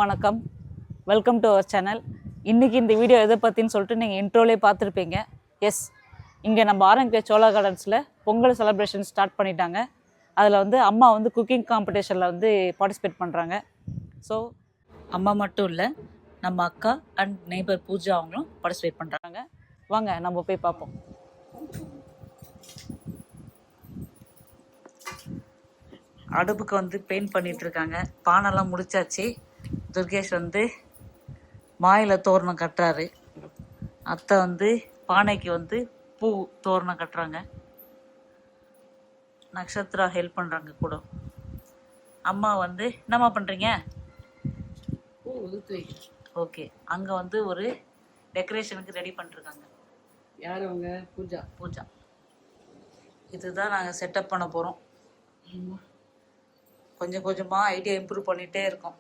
வணக்கம், welcome to our channel. இன்றைக்கி இந்த வீடியோ எதை பற்றின்னு சொல்லிட்டு நீங்கள் இன்ட்ரோலே பார்த்துருப்பீங்க. எஸ், இங்கே நம்ம ஆர்என்கே சோழா கார்டன்ஸில் பொங்கல் செலிப்ரேஷன் ஸ்டார்ட் பண்ணிட்டாங்க. அதில் வந்து அம்மா வந்து குக்கிங் காம்படிஷனில் வந்து பார்ட்டிசிபேட் பண்ணுறாங்க. ஸோ அம்மா மட்டும் இல்லை, நம்ம அக்கா அண்ட் நெய்பர் பூஜா அவங்களும் பார்ட்டிசிபேட் பண்ணுறாங்க. வாங்க நம்ம போய் பார்ப்போம். அடுப்புக்கு வந்து பெயிண்ட் பண்ணிகிட்ருக்காங்க. பானைலாம் முடிச்சாச்சு. துர்கேஷ் வந்து மாயில தோரணம் கட்டுறாரு. அத்தை வந்து பானைக்கு வந்து பூ தோரணம் கட்டுறாங்க. நக்ஷத்ரா ஹெல்ப் பண்ணுறாங்க கூட. அம்மா வந்து என்னம்மா பண்ணுறீங்க? ஓகே, அங்கே வந்து ஒரு டெக்கரேஷனுக்கு ரெடி பண்ணிருக்காங்க. யார் அவங்க? பூஜா. இதுதான் நாங்கள் செட்டப் பண்ண போகிறோம். கொஞ்சம் கொஞ்சமாக ஐடியா இம்ப்ரூவ் பண்ணிகிட்டே இருக்கோம்.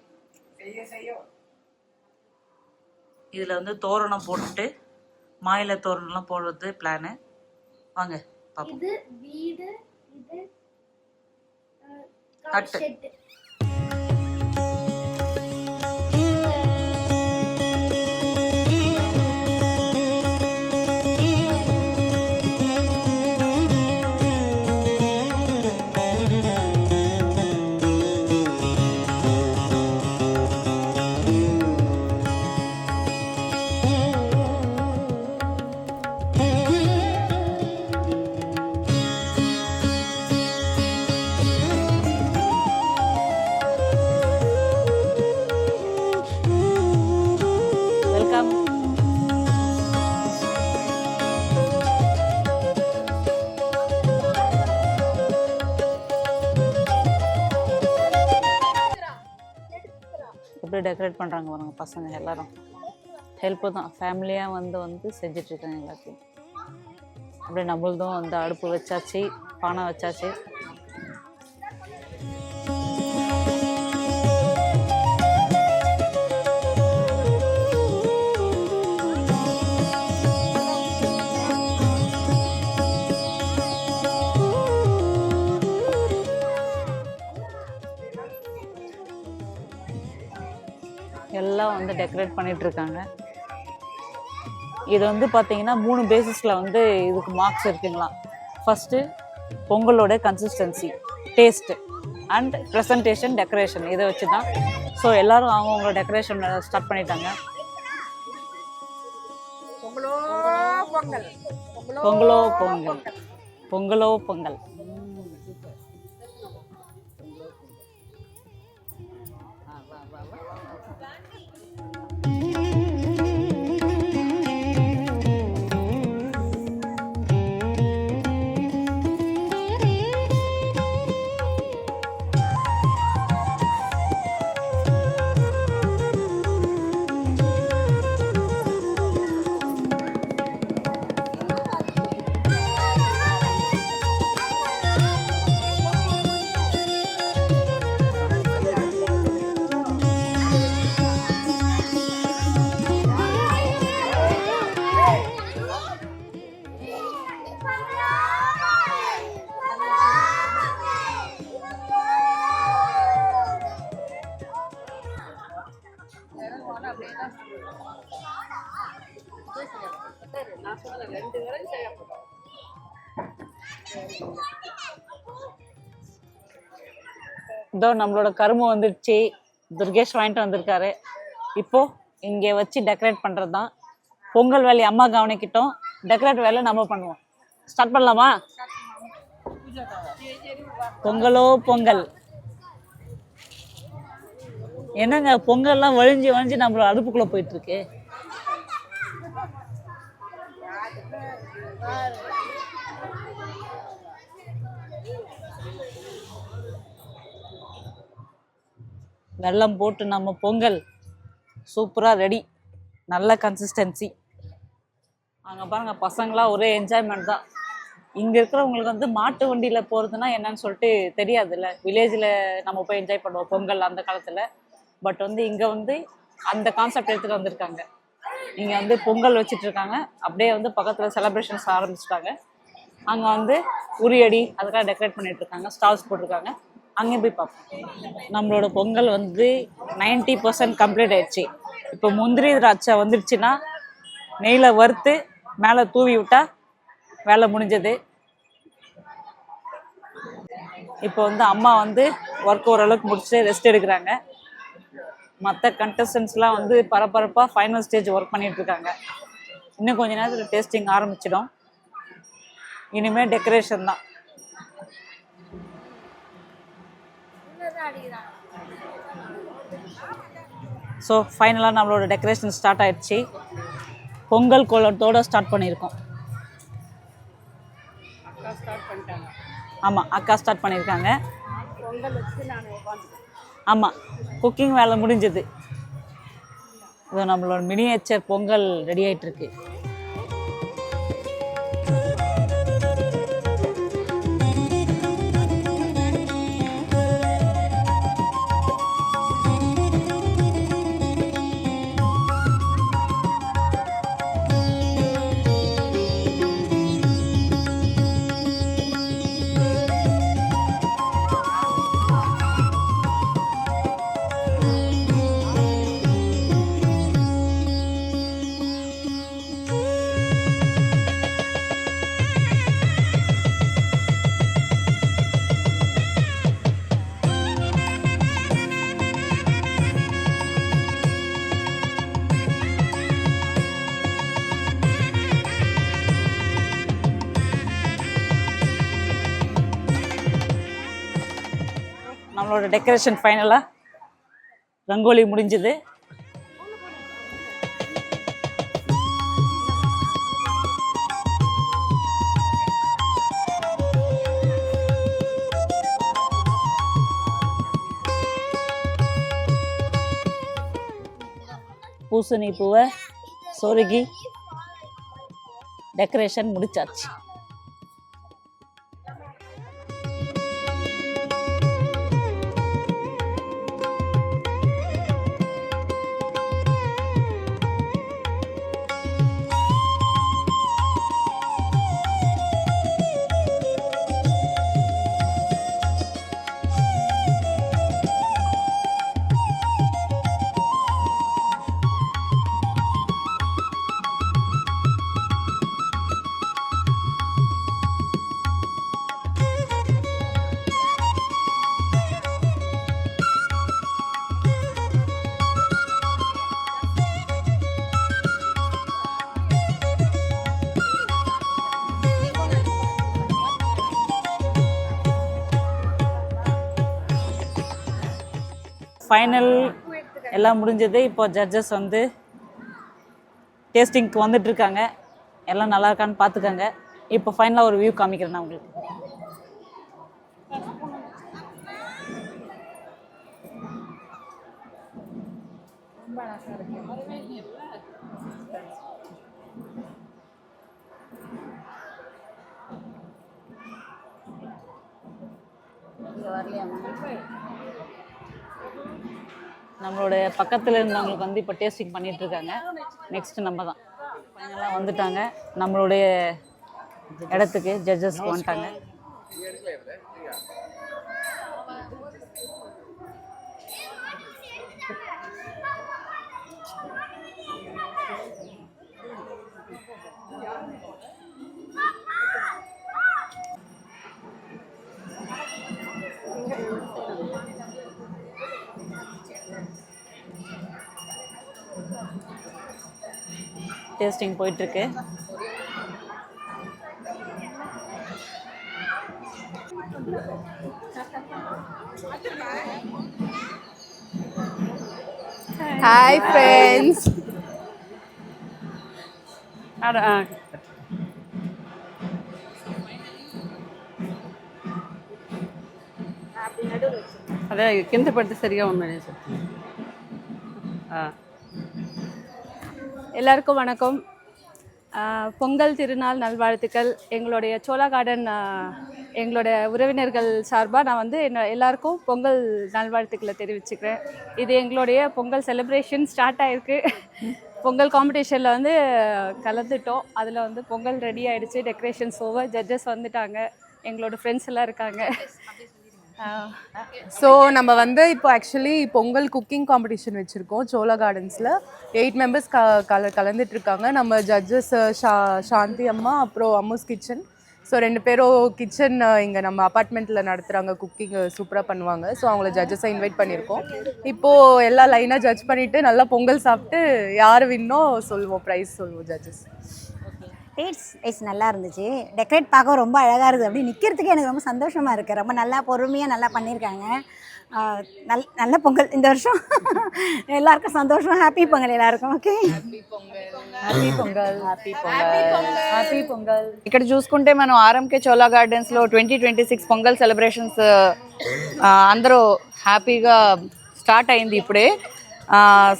இதில் வந்து தோரணம் போட்டுட்டு மாயில தோரணம்லாம் போடுறது பிளானு. வாங்க பார்ப்போம். கட்டு எப்படி டெக்கரேட் பண்ணுறாங்க பாருங்க. பசங்க எல்லாரும் ஹெல்ப்பு தான், ஃபேமிலியாக வந்து செஞ்சிட்ருக்காங்க எல்லாத்தையும். அப்படியே நம்மளதும் வந்து அடுப்பு வச்சாச்சு, பானை வச்சாச்சு. எல்லாம் வந்து டெக்கரேட் பண்ணிகிட்ருக்காங்க. இது வந்து பார்த்தீங்கன்னா 3 பேசிஸில் வந்து இதுக்கு மார்க்ஸ் இருக்குங்களா. ஃபஸ்ட்டு பொங்கலோட consistency, taste and presentation, decoration, இதை வச்சு தான். ஸோ எல்லோரும் அவங்கவுங்களோட டெக்கரேஷன் ஸ்டார்ட் பண்ணிட்டாங்க. பொங்கலோ பொங்கல், பொங்கலோ பொங்கல். இதோ நம்மளோட கரும்பு வந்துடுச்சு. துர்கேஷ் வாங்கிட்டு வந்திருக்காரு. இப்போது இங்கே வச்சு டெக்கரேட் பண்ணுறது தான். பொங்கல் வேலையை அம்மா கவனிக்கிட்டோம், டெக்கரேட் வேலை நம்ம பண்ணுவோம். ஸ்டார்ட் பண்ணலாமா? பொங்கலோ பொங்கல். என்னங்க பொங்கல்லாம் வழிஞ்சு நம்மளோட அடுப்புக்குள்ளே போயிட்டுருக்கு. வெல்லம் போட்டு நம்ம பொங்கல் சூப்பராக ரெடி. நல்ல கன்சிஸ்டன்சி. அங்கே பாருங்கள், பசங்களாம் ஒரே என்ஜாய்மெண்ட் தான். இங்கே இருக்கிறவங்களுக்கு வந்து மாட்டு வண்டியில் போகிறதுனா என்னன்னு சொல்லிட்டு தெரியாதுல்ல. வில்லேஜில் நம்ம போய் என்ஜாய் பண்ணுவோம் பொங்கல் அந்த காலத்தில். பட் வந்து இங்கே வந்து அந்த கான்செப்ட் எடுத்துகிட்டு வந்திருக்காங்க. இங்கே வந்து பொங்கல் வச்சிட்ருக்காங்க. அப்படியே வந்து பக்கத்தில் செலிப்ரேஷன்ஸ் ஆரம்பிச்சிட்டாங்க. அங்கே வந்து உரியடி அதுக்காக டெக்கரேட் பண்ணிகிட்ருக்காங்க. ஸ்டால்ஸ் போட்டிருக்காங்க. அங்கே போய் பார்ப்போம். நம்மளோட பொங்கல் வந்து 90% கம்ப்ளீட் ஆயிடுச்சு. இப்போ முந்திரி திராட்சை வந்துடுச்சுன்னா நெய்யில் வறுத்து மேலே தூவி விட்டா வேலை முடிஞ்சது. இப்போ வந்து அம்மா வந்து ஒர்க் ஓரளவுக்கு முடிச்சுட்டு ரெஸ்ட் எடுக்கிறாங்க. மற்ற கண்டஸ்டன்ஸ்லாம் வந்து பரபரப்பாக ஃபைனல் ஸ்டேஜ் ஒர்க் பண்ணிட்டு இருக்காங்க. இன்னும் கொஞ்ச நேரத்தில் டேஸ்டிங் ஆரம்பிச்சிடும். இனிமேல் டெக்கரேஷன் தான். ஸோ ஃபைனலாக நம்மளோட டெக்கரேஷன் ஸ்டார்ட் ஆயிடுச்சு. பொங்கல் கோலத்தோடு ஸ்டார்ட் பண்ணியிருக்கோம். ஆமாம், அக்கா ஸ்டார்ட் பண்ணியிருக்காங்க. ஆமாம், குக்கிங் வேலை முடிஞ்சது. இது நம்மளோட மினியேச்சர் பொங்கல் ரெடி ஆகிட்டுருக்கு. நம்மளோட டெக்கரேஷன் ஃபைனலாக ரங்கோலி முடிஞ்சது. பூசணி பூவை சொருகி டெக்கரேஷன் முடிச்சாச்சு. ஃபைனல் எல்லாம் முடிஞ்சது. இப்போ ஜட்ஜஸ் வந்து டேஸ்டிங்க்கு வந்துட்டுருக்காங்க. எல்லாம் நல்லா இருக்கான்னு பார்த்துக்கங்க. இப்போ ஃபைனலாக ஒரு வியூ காமிக்கிறேன் நான் உங்களுக்கு. நம்மளோட பக்கத்தில் இருந்தவங்களுக்கு வந்து இப்போ டேஸ்டிங் பண்ணிட்டு இருக்காங்க. நெக்ஸ்ட் நம்ம தான். ஃபைனலாக வந்துட்டாங்க. நம்மளுடைய இடத்துக்கு ஜட்ஜஸ்க்கு வந்துட்டாங்க. டேஸ்டிங் போயிட்டுருக்கு. Hi friends. అదే కింద పడితే సరిగా ఉందని సార్. எல்லாருக்கும் வணக்கம். பொங்கல் திருநாள் நல்வாழ்த்துக்கள். எங்களுடைய சோழா கார்டன் எங்களோட உறவினர்கள் சார்பாக நான் வந்து எல்லாருக்கும் பொங்கல் நல்வாழ்த்துக்களை தெரிவிச்சுக்கிறேன். இது எங்களுடைய பொங்கல் செலிப்ரேஷன் ஸ்டார்ட் ஆகிருக்கு. பொங்கல் காம்படிஷனில் வந்து கலந்துட்டோம். அதில் வந்து பொங்கல் ரெடி ஆகிடுச்சு. Decorations over. ஜட்ஜஸ் வந்துட்டாங்க. எங்களோட ஃப்ரெண்ட்ஸ் எல்லாம் இருக்காங்க. ஸோ நம்ம வந்து இப்போ ஆக்சுவலி பொங்கல் குக்கிங் காம்படிஷன் வச்சுருக்கோம் சோலா கார்டன்ஸில் 8 மெம்பர்ஸ் கலந்துட்டு இருக்காங்க. நம்ம ஜட்ஜஸ் சாந்தி அம்மா அப்புறம் அம்முஸ் கிச்சன். ஸோ 2 பேரும் கிச்சன் இங்கே நம்ம அப்பார்ட்மெண்ட்டில் நடத்துகிறாங்க, குக்கிங் சூப்பராக பண்ணுவாங்க. ஸோ அவங்கள ஜட்ஜஸை இன்வைட் பண்ணியிருக்கோம். இப்போது எல்லாம் லைனாக ஜட்ஜ் பண்ணிவிட்டு நல்லா பொங்கல் சாப்பிட்டு யார் வின்னோ சொல்லுவோம், ப்ரைஸ் சொல்லுவோம் ஜட்ஜஸ். டேஸ்ட் நல்லா இருந்துச்சு. டெக்கரேட் பார்க்க ரொம்ப அழகாக இருக்குது. அப்படி நிற்கிறதுக்கு எனக்கு ரொம்ப சந்தோஷமாக இருக்குது. ரொம்ப நல்லா பொறுமையாக நல்லா பண்ணியிருக்காங்க. நல்ல பொங்கல் இந்த வருஷம். எல்லாருக்கும் சந்தோஷம். ஹாப்பி பொங்கல் எல்லாருக்கும். Okay, happy pongal. ఇక్కడ చూసుకుంటే మనం ఆర్ఎంకే చోలా గార్డెన్స్లో 2026 పొంగల్ సెలబ్రేషన్స్ అందరూ హ్యాపీగా స్టార్ట్ అయింది ఇప్పుడే.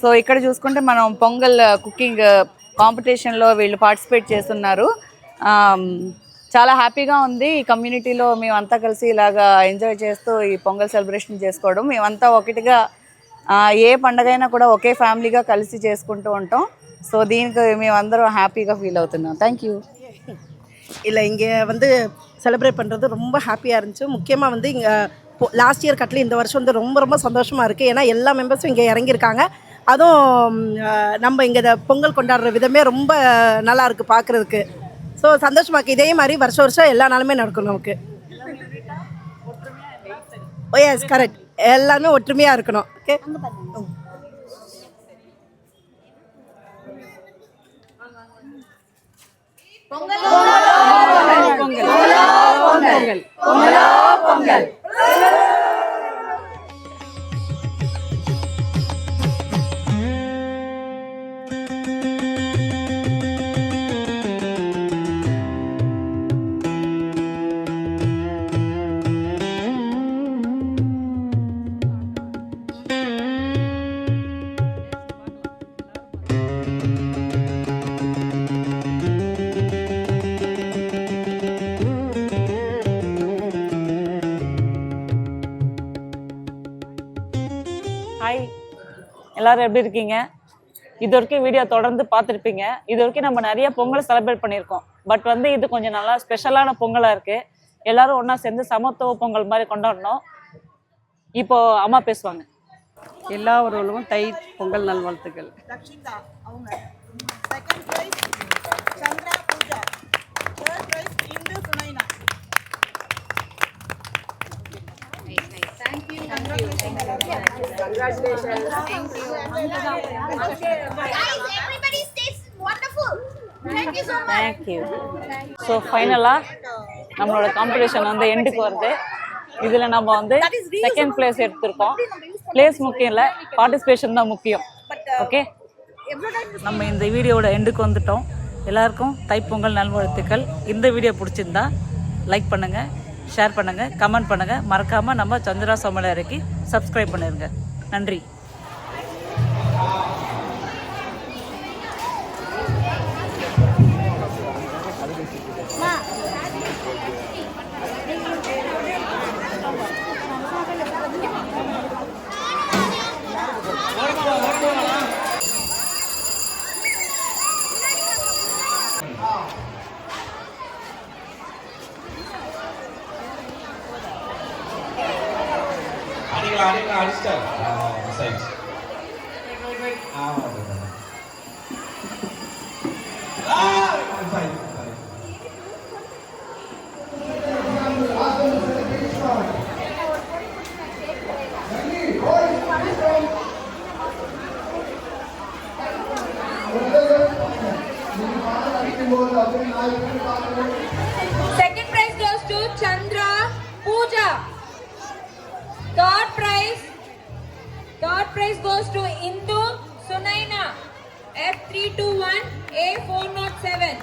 సో ఇక్కడ చూసుకుంటే మనం పొంగల్ కుకింగ్ కాంపిటీషన్లో వీళ్ళు పార్టిసిపేట్ చేస్తున్నారు. చాలా హ్యాపీగా ఉంది. ఈ కమ్యూనిటీలో మేమంతా కలిసి ఇలాగా ఎంజాయ్ చేస్తూ ఈ పొంగల్ సెలబ్రేషన్ చేసుకోవడం. మేమంతా ఒకటిగా ఏ పండగైనా కూడా ఒకే ఫ్యామిలీగా కలిసి చేసుకుంటూ ఉంటాం. ஸோ దీనికి మేమందరం హ్యాపీగా ఫీల్ అవుతున్నాం. தேங்க்யூ. இல்லை, இங்கே வந்து செலிப்ரேட் பண்ணுறது ரொம்ப ஹாப்பியாக இருந்துச்சு. முக்கியமாக வந்து இங்கே லாஸ்ட் இயர் கட்டில் இந்த வருஷம் வந்து ரொம்ப ரொம்ப சந்தோஷமாக இருக்குது. ஏன்னா எல்லா மெம்பர்ஸும் இங்கே இறங்கியிருக்காங்க. அதுவும் நம்ம இங்கே பொங்கல் கொண்டாடுற விதமே ரொம்ப நல்லா இருக்குது பார்க்குறதுக்கு. ஸோ சந்தோஷமாக இருக்குது. இதே மாதிரி வருஷம் வருஷம் எல்லா நாளுமே நடக்கும் நமக்கு. ஓ எஸ், கரெக்ட். எல்லாமே ஒற்றுமையாக இருக்கணும். ஓகே, ஹாய், எல்லாரும் எப்படி இருக்கீங்க? இது வரைக்கும் வீடியோ தொடர்ந்து பார்த்துருப்பீங்க. இது வரைக்கும் நம்ம நிறைய பொங்கல் செலிப்ரேட் பண்ணியிருக்கோம். பட் வந்து இது கொஞ்சம் நல்லா ஸ்பெஷலான பொங்கலாக இருக்குது. எல்லாரும் ஒன்றா சேர்ந்து சமத்துவ பொங்கல் மாதிரி கொண்டாடணும். இப்போ அம்மா பேசுவாங்க. எல்லா உறவுகளுக்கும் தை பொங்கல் நல்வாழ்த்துக்கள். தேங்க்யூ. ஸோ ஃபைனலாக நம்மளோட காம்படிஷன் வந்து எண்டுக்கு வருது. இதில் நம்ம வந்து செகண்ட் பிளேஸ் எடுத்திருக்கோம். பிளேஸ் முக்கியம் இல்லை, பார்ட்டிசிபேஷன் தான் முக்கியம். ஓகே, நம்ம இந்த வீடியோவோட எண்டுக்கு வந்துட்டோம். எல்லாருக்கும் தைப்பொங்கல் நல்வாழ்த்துக்கள். இந்த வீடியோ பிடிச்சிருந்தா லைக் பண்ணுங்கள், ஷேர் பண்ணுங்கள், கமெண்ட் பண்ணுங்கள். மறக்காமல் நம்ம சந்திரா சமையலறைக்கு சப்ஸ்கிரைப் பண்ணிடுங்க. நன்றி. அடிச்சிட்டார் side. Second prize goes to Chandra Pooja. Third prize goes to Indu Sunaina F321 A407.